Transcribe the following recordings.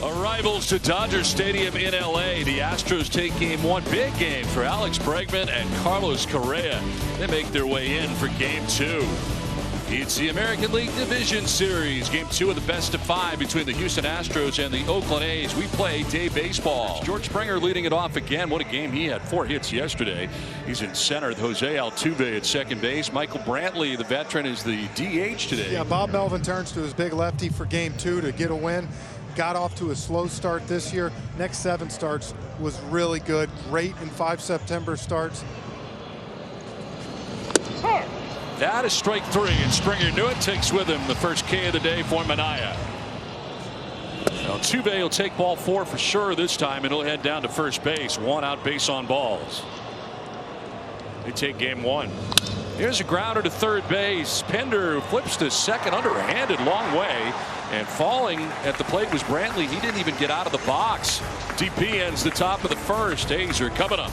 Arrivals to Dodger Stadium in LA. The Astros take game one. Big game for Alex Bregman and Carlos Correa. They make their way in for game two. It's the American League Division Series. Game two of the best of five between the Houston Astros and the Oakland A's. We play day baseball. George Springer leading it off again. What a game. He had 4 hits yesterday. He's in center. Jose Altuve at second base. Michael Brantley, the veteran, is the DH today. Yeah, Bob Melvin turns to his big lefty for game two to get a win. Got off to a slow start this year. Next 7 starts was really good. Great in 5 September starts. That is strike 3, and Springer knew it. Takes with him the first K of the day for Manaea. Altuve will take ball 4 for sure this time, and he'll head down to first base. 1 out, base on balls. They take game 1. Here's a grounder to third base. Pinder flips to second, underhanded, long way. And falling at the plate was Brantley. He didn't even get out of the box. DP ends the top of the first. A's are coming up.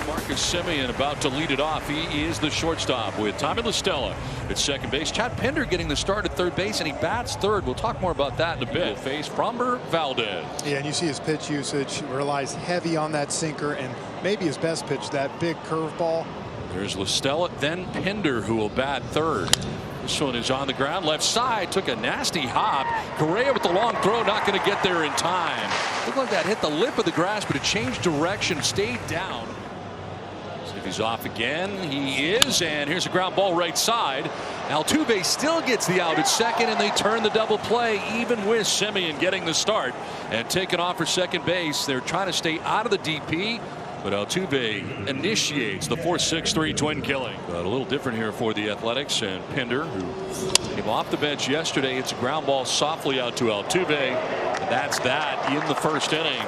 Marcus Semien about to lead it off. He is the shortstop with Tommy La Stella at second base. Chad Pinder getting the start at third base, and he bats third. We'll talk more about that in a bit. Face Framber Valdez. Yeah, and you see his pitch usage relies heavy on that sinker, and maybe his best pitch, that big curveball. There's La Stella, then Pinder, who will bat third. This one is on the ground, left side, took a nasty hop. Correa with the long throw, not going to get there in time. Looked like that hit the lip of the grass, but it changed direction, stayed down. See if he's off again. He is, and here's a ground ball right side. Altuve still gets the out at second, and they turn the double play, even with Semien getting the start and taking off for second base. They're trying to stay out of the DP. But Altuve initiates the 4-6-3 twin killing. But a little different here for the Athletics, and Pinder, who came off the bench yesterday, it's a ground ball softly out to Altuve. And that's that in the first inning.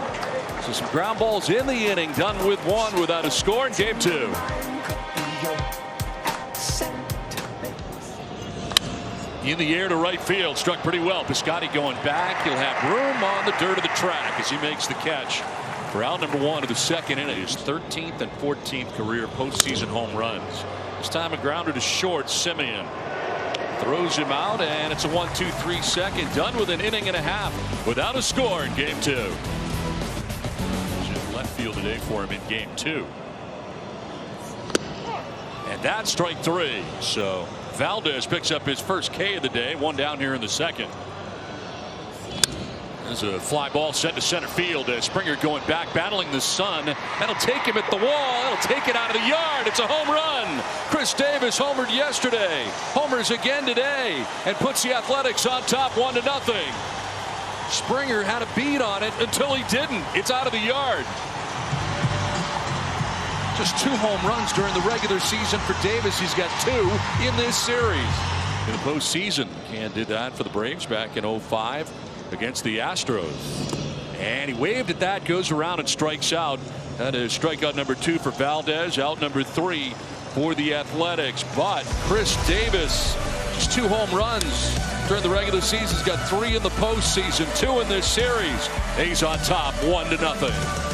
So some ground balls in the inning, done with 1 without a score in game 2. In the air to right field, struck pretty well. Piscotty going back. He'll have room on the dirt of the track as he makes the catch for out number 1 of the second inning. His 13th and 14th career postseason home runs. This time a grounder to short. Semien throws him out, and it's a 1-2-3 second. Done with an inning and a half without a score in game 2. Left field today for him in game 2. And that's strike 3. So Valdez picks up his first K of the day. 1 down here in the second. There's a fly ball sent to center field. Springer going back, battling the sun. That'll take him at the wall. That'll take it out of the yard. It's a home run. Chris Davis homered yesterday. Homers again today, and puts the Athletics on top 1-0. Springer had a beat on it until he didn't. It's out of the yard. Just 2 home runs during the regular season for Davis. He's got 2 in this series. In the postseason, Can did that for the Braves back in 05. Against the Astros, and he waved at that, goes around and strikes out. That is strikeout number 2 for Valdez, out number 3 for the Athletics. But Chris Davis, just 2 home runs during the regular season. He's got 3 in the postseason, 2 in this series. A's on top 1-0.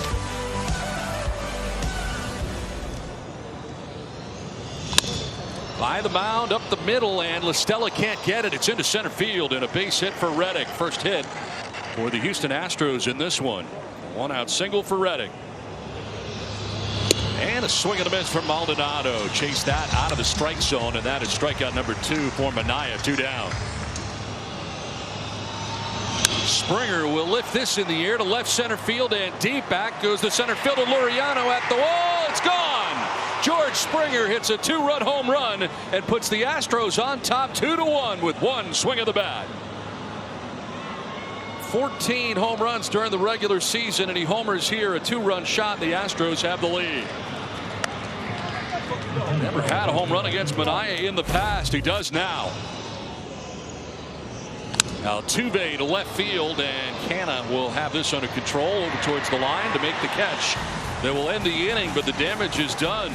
By the mound, up the middle, and La Stella can't get it. It's into center field, and a base hit for Reddick. First hit for the Houston Astros in this one. 1-out single for Reddick. And a swing and a miss from Maldonado. Chased that out of the strike zone, and that is strikeout number 2 for Manaea. 2 down. Springer will lift this in the air to left center field, and deep. Back goes the center fielder Laureano at the wall. It's gone. George Springer hits a 2-run home run and puts the Astros on top 2-1 with 1 swing of the bat. 14 home runs during the regular season, and he homers here. A 2-run shot. The Astros have the lead. Never had a home run against Manaea in the past. He does now. Altuve to left field, and Canna will have this under control over towards the line to make the catch that will end the inning, but the damage is done.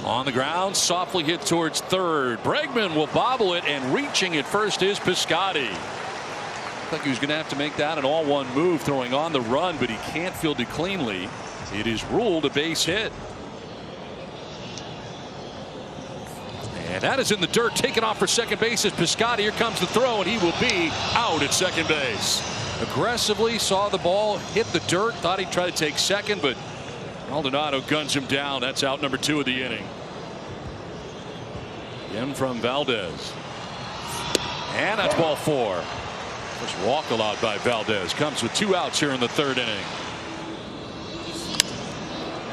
On the ground, softly hit towards third. Bregman will bobble it, and reaching at first is Piscotty. Looked like he was going to have to make that an all-one move, throwing on the run, but he can't field it cleanly. It is ruled a base hit. And that is in the dirt, taken off for second base as Piscotty. Here comes the throw, and he will be out at second base. Aggressively saw the ball hit the dirt, thought he'd try to take second, but Maldonado guns him down. That's out number 2 of the inning. Again from Valdez. And that's ball 4. First walk allowed by Valdez. Comes with 2 outs here in the 3rd inning.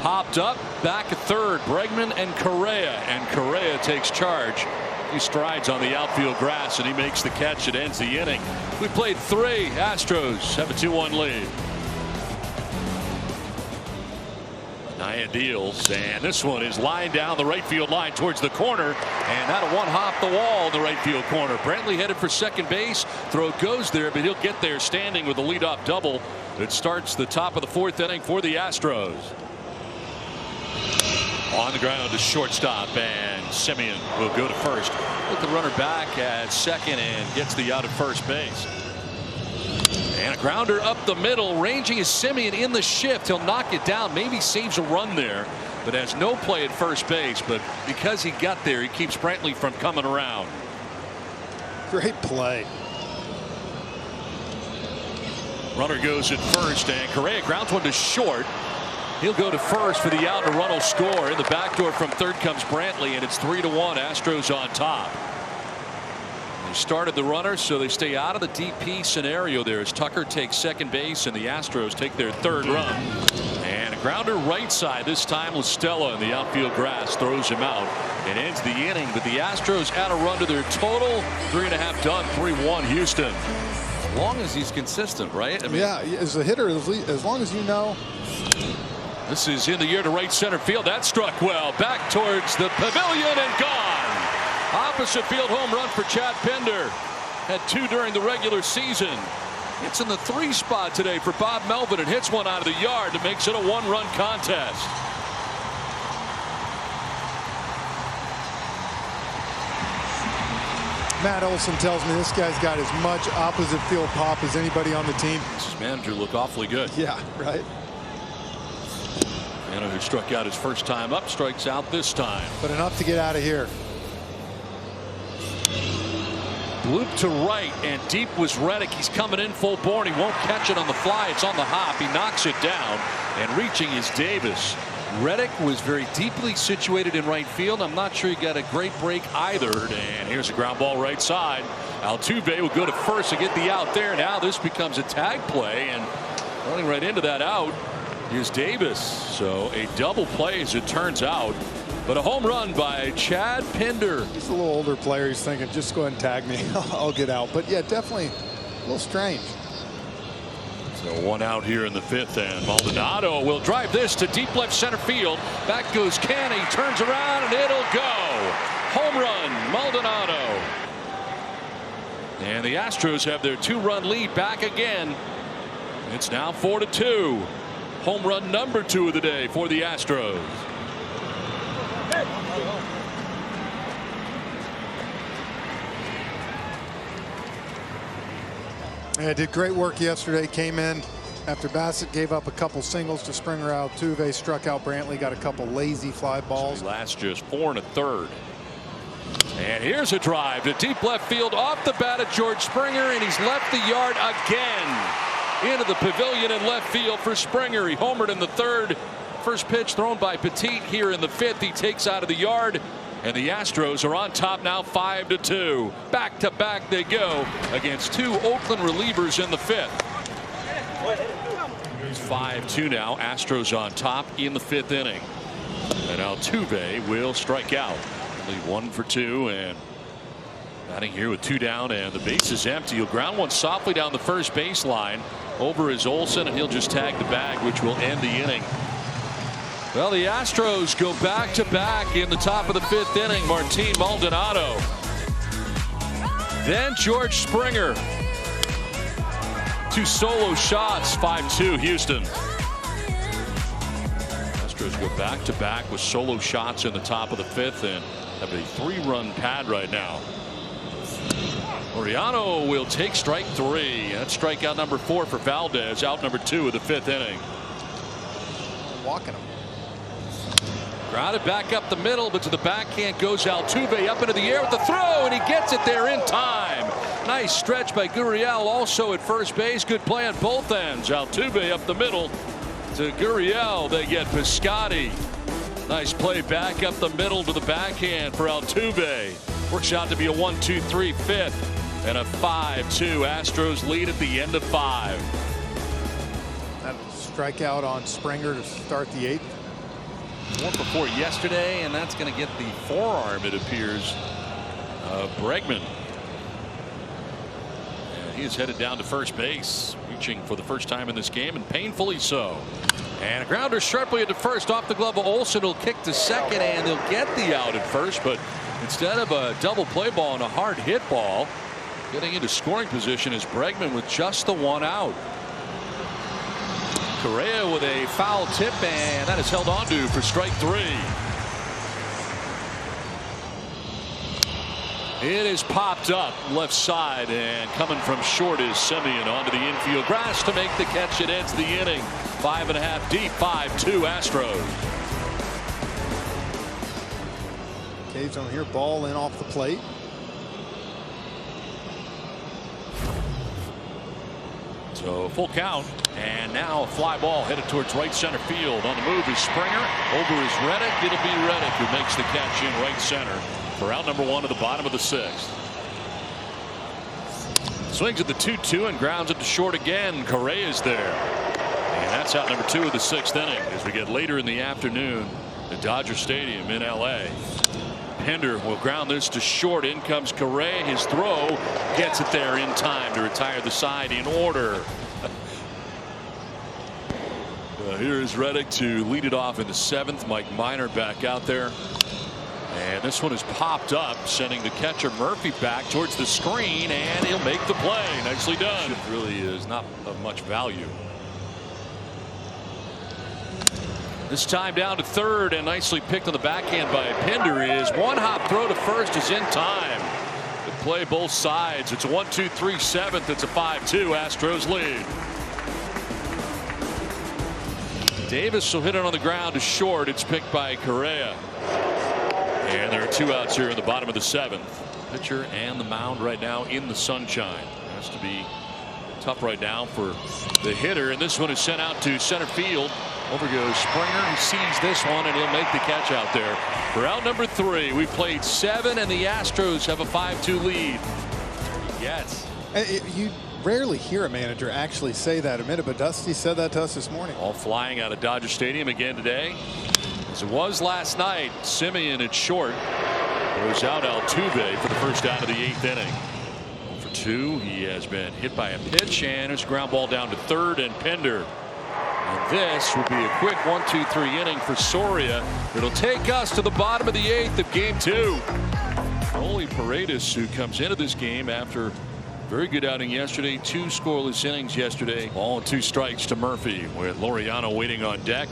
Popped up, back at third, Bregman and Correa takes charge. He strides on the outfield grass, and he makes the catch. It ends the inning. We played 3. Astros have a 2-1 lead. Manaea deals, and this one is lined down the right field line towards the corner, and that'll one-hop the wall in the right field corner. Brantley headed for second base. Throw goes there, but he'll get there standing with a leadoff double. It starts the top of the 4th inning for the Astros. On the ground to shortstop, and Semien will go to first. Put the runner back at second and gets the out at first base. And a grounder up the middle, ranging is Semien in the shift. He'll knock it down, maybe saves a run there, but has no play at first base. But because he got there, he keeps Brantley from coming around. Great play. Runner goes at first, and Correa grounds one to short. He'll go to first for the out, and a run will score. In the back door from third comes Brantley, and it's 3-1. Astros on top. They started the runner, so they stay out of the DP scenario there as Tucker takes second base, and the Astros take their 3rd run. And a grounder right side. This time LaStella in the outfield grass throws him out. It ends the inning, but the Astros add a run to their total. 3.5 done. 3-1 Houston. As long as he's consistent, right? I mean, yeah, as a hitter, as long as you know. This is in the air to right center field. That struck well. Back towards the pavilion and gone. Opposite field home run for Chad Pinder. Had 2 during the regular season. It's in the 3 spot today for Bob Melvin, and hits one out of the yard that makes it a 1-run contest. Matt Olson tells me this guy's got as much opposite field pop as anybody on the team. His manager look awfully good. Yeah, right. Manaea, who struck out his first time up, strikes out this time. But enough to get out of here. Loop to right, and deep was Reddick. He's coming in full bore. He won't catch it on the fly. It's on the hop. He knocks it down, and reaching is Davis. Reddick was very deeply situated in right field. I'm not sure he got a great break either. And here's a ground ball right side. Altuve will go to first to get the out there. Now this becomes a tag play, and running right into that out is Davis. So a double play as it turns out. But a home run by Chad Pinder. He's a little older player. He's thinking, just go ahead and tag me. I'll get out. But yeah, definitely a little strange. So 1 out here in the 5th, and Maldonado will drive this to deep left center field. Back goes Canny, turns around, and it'll go. Home run, Maldonado. And the Astros have their 2-run lead back again. It's now 4-2. Home run number 2 of the day for the Astros. Yeah, did great work yesterday. Came in after Bassett gave up a couple singles to Springer. Altuve struck out Brantley, got a couple lazy fly balls. Last just 4 1/3. And here's a drive to deep left field off the bat of George Springer, and he's left the yard again. Into the pavilion in left field for Springer. He homered in the 3rd. First pitch thrown by Petit here in the 5th. He takes out of the yard, and the Astros are on top now 5-2. Back to back they go against 2 Oakland relievers in the 5th. It's 5-2 now. Astros on top in the 5th inning. And Altuve will strike out. Only 1 for 2, and batting here with 2 down, and the base is empty. He'll ground one softly down the first baseline. Over is Olson, and he'll just tag the bag, which will end the inning. Well, the Astros go back to back in the top of the 5th inning. Martin Maldonado. Then George Springer. 2 solo shots. 5-2 Houston. Astros go back to back with solo shots in the top of the 5th and have a 3-run pad right now. Oriano will take strike 3. That's strikeout number 4 for Valdez. Out number 2 of the 5th inning. Walking him. Grounded back up the middle, but to the backhand goes Altuve up into the air with the throw, and he gets it there in time. Nice stretch by Gurriel, also at first base. Good play on both ends. Altuve up the middle to Gurriel. They get Piscotty. Nice play back up the middle to the backhand for Altuve. Works out to be a 1-2-3 fifth and a 5-2. Astros lead at the end of 5. That strikeout on Springer to start the 8th. 1 for 4 yesterday, and that's going to get the forearm, it appears, of Bregman. And he is headed down to first base, reaching for the first time in this game, and painfully so. And a grounder sharply into first off the glove of Olsen. Will kick to second, and they'll get the out at first, but instead of a double play ball and a hard hit ball, getting into scoring position is Bregman with just the 1 out. Correa with a foul tip, and that is held onto for strike 3. It is popped up left side, and coming from short is Semien onto the infield grass to make the catch. It ends the inning. 5.5 deep, 5-2 Astros. Caves on here, ball in off the plate. So full count, and now a fly ball headed towards right center field. On the move is Springer. Over is Reddick. It'll be Reddick who makes the catch in right center for out number 1 to the bottom of the 6th. Swings at the 2-2 and grounds it to short again. Correa's there. And that's out number 2 of the 6th inning as we get later in the afternoon at Dodger Stadium in LA. Pender will ground this to short. In comes Correa. His throw gets it there in time to retire the side in order. Here is Reddick to lead it off in the 7th. Mike Minor back out there. And this one is popped up, sending the catcher Murphy back towards the screen, and he'll make the play. Nicely done. It really is not of much value. This time down to third, and nicely picked on the backhand by Pender is one hop throw to first is in time. Good play both sides. It's a 1-2-3 7th. It's a 5-2 Astros lead. Davis will hit it on the ground to short. It's picked by Correa. And there are 2 outs here in the bottom of the 7th. Pitcher and the mound right now in the sunshine. Has to be tough right now for the hitter, and this one is sent out to center field. Over goes Springer. He sees this one, and he'll make the catch out there for out number 3. We played 7, and the Astros have a 5-2 lead. Yes. You rarely hear a manager actually say that a minute, but Dusty said that to us this morning. All flying out of Dodger Stadium again today, as it was last night. Semien at short. Throws out Altuve for the first out of the 8th inning. 2. He has been hit by a pitch, and there's a ground ball down to third, and Pender. And this will be a quick 1-2-3 inning for Soria. It'll take us to the bottom of the 8th of game 2. Only Paredes, who comes into this game after very good outing yesterday. 2 scoreless innings yesterday. Ball and 2 strikes to Murphy with Laureano waiting on deck.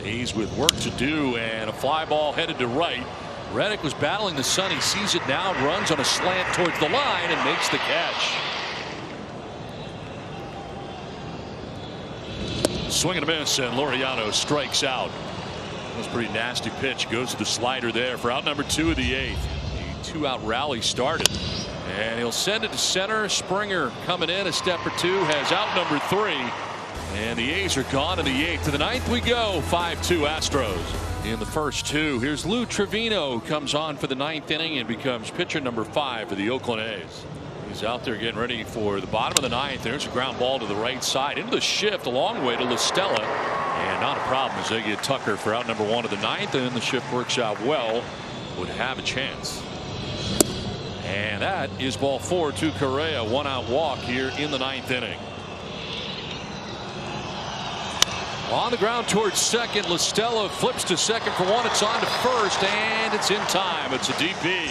He's with work to do, and a fly ball headed to right. Reddick was battling the sun. He sees it now, runs on a slant towards the line, and makes the catch. Swing and a miss, and Laureano strikes out. That was a pretty nasty pitch. Goes to the slider there for out number 2 of the 8th. The 2-out rally started, and he'll send it to center. Springer coming in a step or 2, has out number 3, and the A's are gone in the 8th. To the 9th we go. 5-2 Astros. In the first 2, here's Lou Trevino, comes on for the 9th inning and becomes pitcher number 5 for the Oakland A's. He's out there getting ready for the bottom of the 9th. There's a ground ball to the right side into the shift, a long way to LaStella, and not a problem as they get Tucker for out number 1 of the 9th, and the shift works out well. Would have a chance. And that is ball 4 to Correa. 1-out walk here in the 9th inning. On the ground towards second. LaStella flips to second for 1. It's on to first, and it's in time. It's a DP.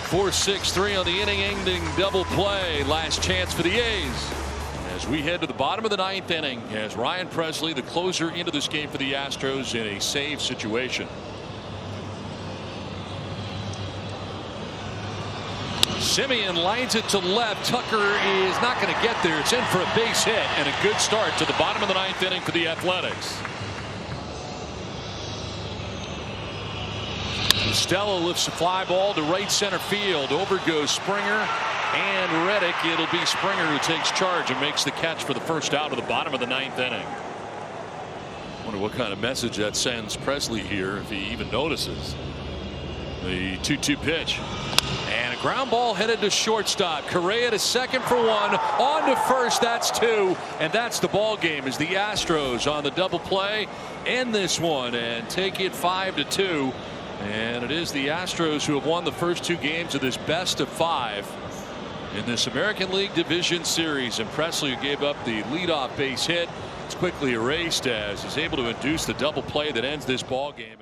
4-6-3 on the inning-ending double play. Last chance for the A's. As we head to the bottom of the 9th inning, as Ryan Presley, the closer, into this game for the Astros in a save situation. Semien lines it to left. Tucker is not going to get there. It's in for a base hit, and a good start to the bottom of the 9th inning for the Athletics. Stella lifts a fly ball to right center field. Over goes Springer and Reddick. It'll be Springer who takes charge and makes the catch for the first out of the bottom of the 9th inning. Wonder what kind of message that sends Presley here, if he even notices. The 2-2 pitch. And a ground ball headed to shortstop. Correa to second for one. On to first. That's two. And that's the ball game as the Astros on the double play end this one and take it 5-2. And it is the Astros who have won the first 2 games of this best of 5 in this American League Division Series. And Presley, who gave up the leadoff base hit, it's quickly erased as he's able to induce the double play that ends this ball game.